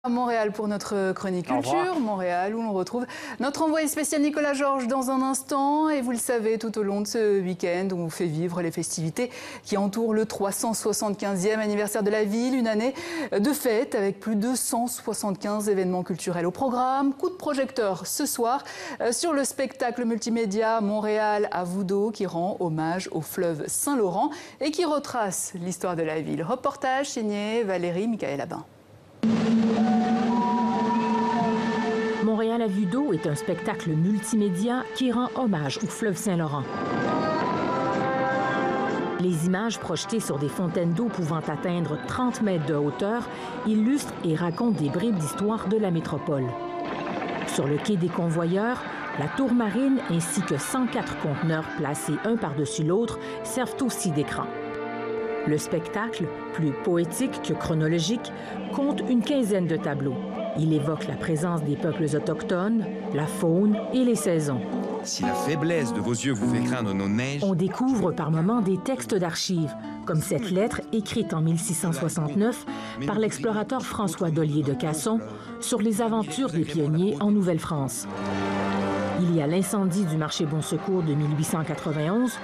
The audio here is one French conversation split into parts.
À Montréal pour notre chronique culture, Montréal où l'on retrouve notre envoyé spécial Nicolas Georges dans un instant. Et vous le savez, tout au long de ce week-end, on vous fait vivre les festivités qui entourent le 375e anniversaire de la ville. Une année de fête avec plus de 175 événements culturels au programme. Coup de projecteur ce soir sur le spectacle multimédia Montréal à vous d'eau qui rend hommage au fleuve Saint-Laurent et qui retrace l'histoire de la ville. Reportage signé Valérie Michaël-Abin. Montréal à vue d'eau est un spectacle multimédia qui rend hommage au fleuve Saint-Laurent. Les images projetées sur des fontaines d'eau pouvant atteindre 30 mètres de hauteur illustrent et racontent des bribes d'histoire de la métropole. Sur le quai des Convoyeurs, la tour marine ainsi que 104 conteneurs placés un par-dessus l'autre servent aussi d'écran. Le spectacle, plus poétique que chronologique, compte une quinzaine de tableaux. Il évoque la présence des peuples autochtones, la faune et les saisons. Si la faiblesse de vos yeux vous fait craindre nos neiges... On découvre par moments des textes d'archives, comme cette lettre écrite en 1669 par l'explorateur François Dollier de Casson sur les aventures des pionniers en Nouvelle-France. Il y a l'incendie du marché Bon Secours de 1891,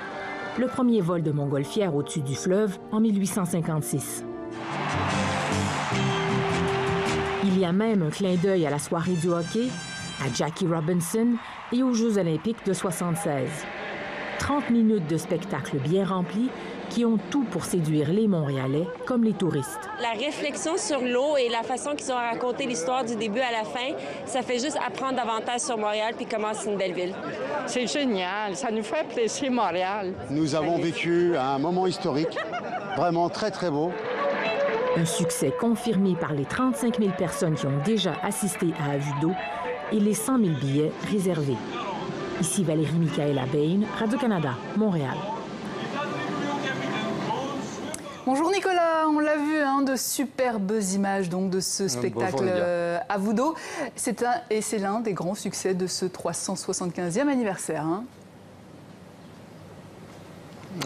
le premier vol de montgolfière au-dessus du fleuve en 1856. Il y a même un clin d'œil à la soirée du hockey, à Jackie Robinson et aux Jeux olympiques de 1976. 30 minutes de spectacle bien remplis qui ont tout pour séduire les Montréalais comme les touristes. La réflexion sur l'eau et la façon qu'ils ont raconté l'histoire du début à la fin, ça fait juste apprendre davantage sur Montréal puis comment c'est une belle ville. C'est génial, ça nous fait apprécier Montréal. Nous avons vécu un moment historique, vraiment très très beau. Un succès confirmé par les 35 000 personnes qui ont déjà assisté à vue d'eau et les 100 000 billets réservés. Ici Valérie Michaël-Abin, Radio-Canada, Montréal. Bonjour Nicolas, on l'a vu, de superbes images donc, de ce spectacle à vous d'eau. C'est l'un des grands succès de ce 375e anniversaire.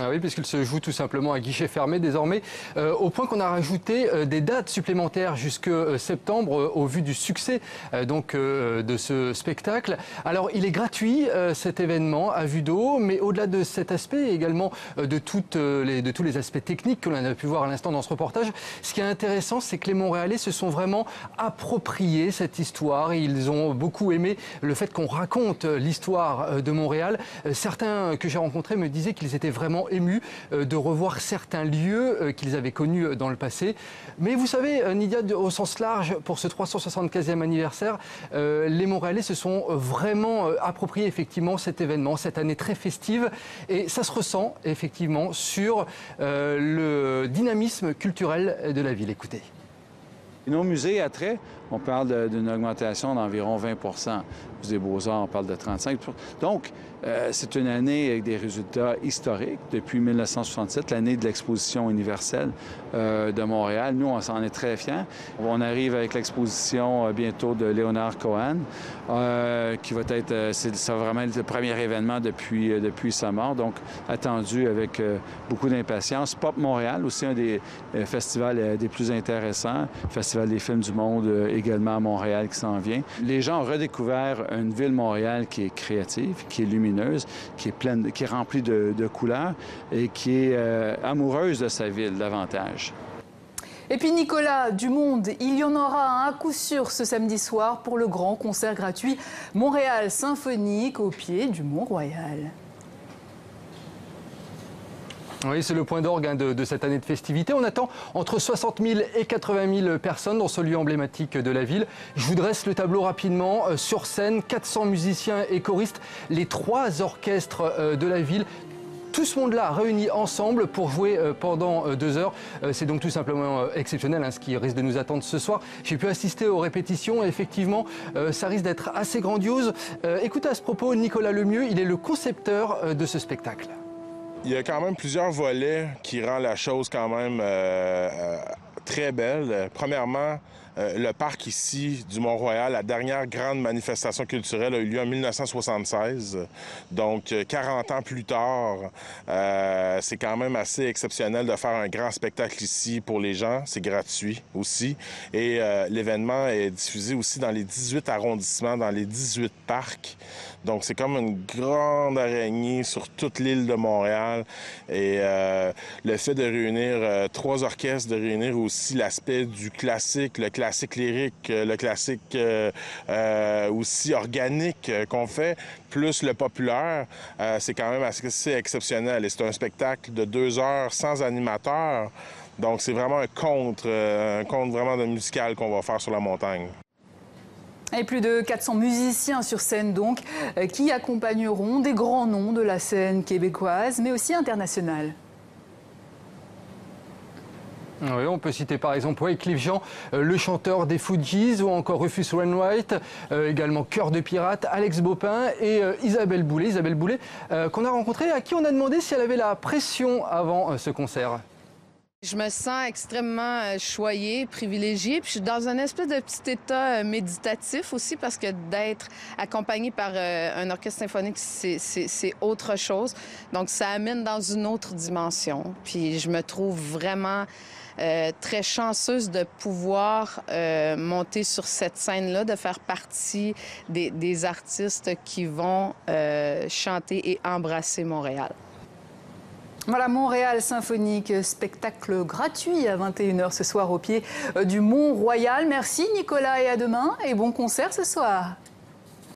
Ah oui, puisqu'il se joue tout simplement à guichet fermé désormais, au point qu'on a rajouté des dates supplémentaires jusque septembre au vu du succès de ce spectacle. Alors il est gratuit cet événement à vue d'eau, mais au-delà de cet aspect également de tous les aspects techniques que l'on a pu voir à l'instant dans ce reportage, ce qui est intéressant, c'est que les Montréalais se sont vraiment appropriés cette histoire et ils ont beaucoup aimé le fait qu'on raconte l'histoire de Montréal. Certains que j'ai rencontrés me disaient qu'ils étaient vraiment émus de revoir certains lieux qu'ils avaient connus dans le passé. Mais vous savez, Nidia, au sens large, pour ce 375e anniversaire, les Montréalais se sont vraiment appropriés effectivement cet événement, cette année très festive. Et ça se ressent effectivement sur le dynamisme culturel de la ville. Écoutez. Nos musées attraits, on parle d'une augmentation d'environ 20 Musée des Beaux-Arts, on parle de 35 Donc, c'est une année avec des résultats historiques. Depuis 1967, l'année de l'exposition universelle de Montréal. Nous, on s'en est très fiers. On arrive avec l'exposition bientôt de Léonard Cohen, qui va être, c'est vraiment le premier événement depuis sa mort, donc attendu avec beaucoup d'impatience. Pop Montréal, aussi un des festivals des plus intéressants. Festival des films du monde également à Montréal qui s'en vient. Les gens ont redécouvert une ville Montréal qui est créative, qui est lumineuse, qui est pleine, qui est remplie de couleurs et qui est amoureuse de sa ville davantage. Et puis Nicolas, du monde, il y en aura un à coup sûr ce samedi soir pour le grand concert gratuit Montréal Symphonique au pied du Mont-Royal. Oui, c'est le point d'orgue de cette année de festivité. On attend entre 60 000 et 80 000 personnes dans ce lieu emblématique de la ville. Je vous dresse le tableau rapidement. Sur scène, 400 musiciens et choristes, les 3 orchestres de la ville. Tout ce monde-là réuni ensemble pour jouer pendant 2 heures. C'est donc tout simplement exceptionnel, ce qui risque de nous attendre ce soir. J'ai pu assister aux répétitions et effectivement, ça risque d'être assez grandiose. Écoutez à ce propos Nicolas Lemieux, il est le concepteur de ce spectacle. Il y a quand même plusieurs volets qui rendent la chose quand même très belle. Premièrement, le parc ici du Mont-Royal, la dernière grande manifestation culturelle a eu lieu en 1976. Donc, 40 ans plus tard, c'est quand même assez exceptionnel de faire un grand spectacle ici pour les gens. C'est gratuit aussi. Et l'événement est diffusé aussi dans les 18 arrondissements, dans les 18 parcs. Donc, c'est comme une grande araignée sur toute l'île de Montréal. Et le fait de réunir 3 orchestres, de réunir aussi l'aspect du classique, le classique lyrique, le classique aussi organique qu'on fait, plus le populaire, c'est quand même assez exceptionnel. Et c'est un spectacle de 2 heures sans animateur. Donc, c'est vraiment un conte vraiment de musical qu'on va faire sur la montagne. Et plus de 400 musiciens sur scène, donc, qui accompagneront des grands noms de la scène québécoise, mais aussi internationale. Oui, on peut citer par exemple Wyclef Jean, le chanteur des Fugees, ou encore Rufus Wainwright, également Cœur de Pirate, Alex Baupin et Isabelle Boulay. Isabelle Boulay, qu'on a rencontrée, à qui on a demandé si elle avait la pression avant ce concert. Je me sens extrêmement choyée, privilégiée, puis je suis dans un espèce de petit état méditatif aussi, parce que d'être accompagnée par un orchestre symphonique, c'est autre chose. Donc, ça amène dans une autre dimension. Puis je me trouve vraiment très chanceuse de pouvoir monter sur cette scène-là, de faire partie des artistes qui vont chanter et embrasser Montréal. Voilà, Montréal Symphonique, spectacle gratuit à 21h ce soir au pied du Mont-Royal. Merci Nicolas et à demain et bon concert ce soir.